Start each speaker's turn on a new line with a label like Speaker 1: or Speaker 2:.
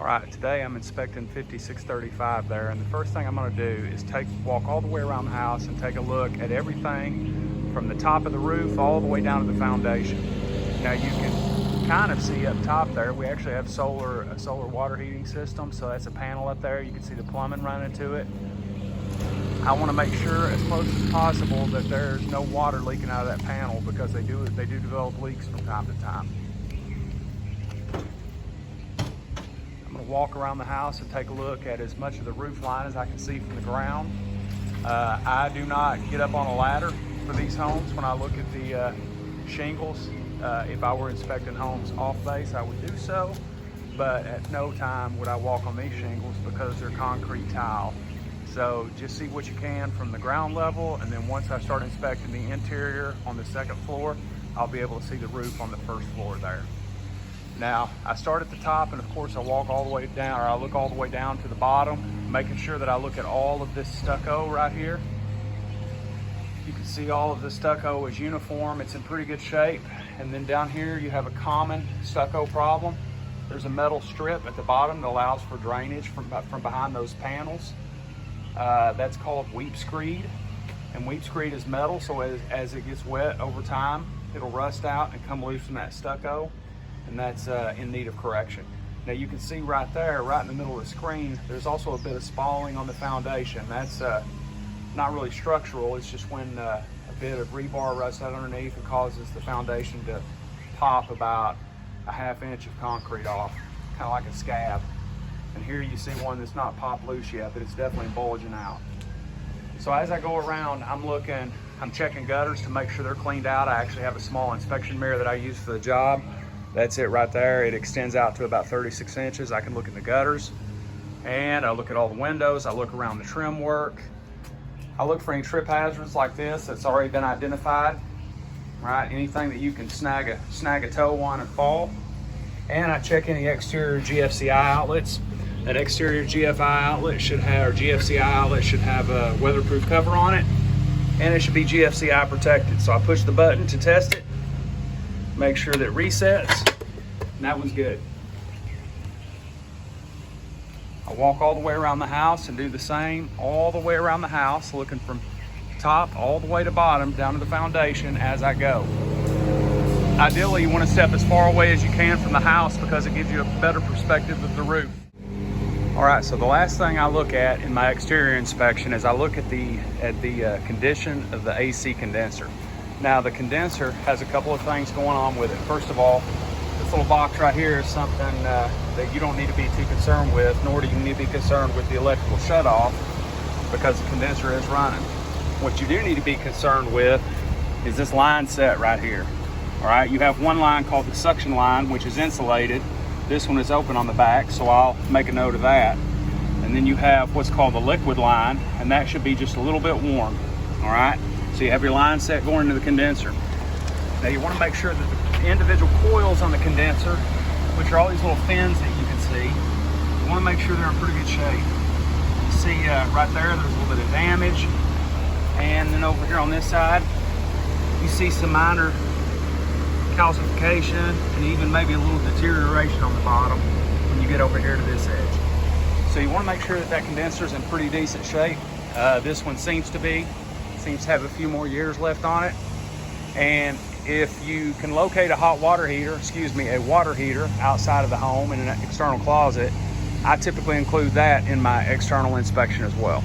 Speaker 1: All right, today I'm inspecting 5635 there, and the first thing I'm gonna do is walk all the way around the house and take a look at everything from the top of the roof all the way down to the foundation. Now you can kind of see up top there, we actually have a solar water heating system, so that's a panel up there. You can see the plumbing running to it. I wanna make sure as close as possible that there's no water leaking out of that panel, because they do develop leaks from time to time. I'm going to walk around the house and take a look at as much of the roof line as I can see from the ground. I do not get up on a ladder for these homes when I look at the shingles. If I were inspecting homes off base, I would do so, but at no time would I walk on these shingles because they're concrete tile. So just see what you can from the ground level, and then once I start inspecting the interior on the second floor, I'll be able to see the roof on the first floor there. Now, I start at the top, and of course I walk all the way down, or I look all the way down to the bottom, making sure that I look at all of this stucco right here. You can see all of the stucco is uniform, it's in pretty good shape. And then down here you have a common stucco problem. There's a metal strip at the bottom that allows for drainage from behind those panels. That's called weep screed, and weep screed is metal, so as it gets wet over time, it'll rust out and come loose from that stucco, and that's in need of correction. Now you can see right there, right in the middle of the screen, there's also a bit of spalling on the foundation. That's not really structural, it's just when a bit of rebar rusts out underneath and causes the foundation to pop about a ½ inch of concrete off, kind of like a scab. And here you see one that's not popped loose yet, but it's definitely bulging out. So as I go around, I'm checking gutters to make sure they're cleaned out. I actually have a small inspection mirror that I use for the job. That's it right there. It extends out to about 36 inches. I can look in the gutters, and I look at all the windows. I look around the trim work. I look for any trip hazards like this that's already been identified, right? Anything that you can snag a toe on and fall. And I check any exterior GFCI outlets. That exterior GFI outlet should have, or GFCI outlet should have a weatherproof cover on it, and it should be GFCI protected. So I push the button to test it, make sure that it resets, and that one's good. I walk all the way around the house and do the same all the way around the house, looking from top all the way to bottom down to the foundation as I go. Ideally, you want to step as far away as you can from the house because it gives you a better perspective of the roof. All right, so the last thing I look at in my exterior inspection is I look at the condition of the AC condenser. Now, the condenser has a couple of things going on with it. First of all, this little box right here is something that you don't need to be too concerned with, nor do you need to be concerned with the electrical shutoff because the condenser is running. What you do need to be concerned with is this line set right here. All right, you have one line called the suction line, which is insulated. This one is open on the back, so I'll make a note of that. And then you have what's called the liquid line, and that should be just a little bit warm. All right, so you have your line set going into the condenser. Now you want to make sure that the individual coils on the condenser, which are all these little fins that you can see, you want to make sure they're in pretty good shape. You see right there's a little bit of damage, and then over here on this side, you see some minor calcification and even maybe a little deterioration on the bottom when you get over here to this edge. So you want to make sure that that condenser is in pretty decent shape. This one seems to have a few more years left on it. And if you can locate a water heater outside of the home in an external closet, I typically include that in my external inspection as well.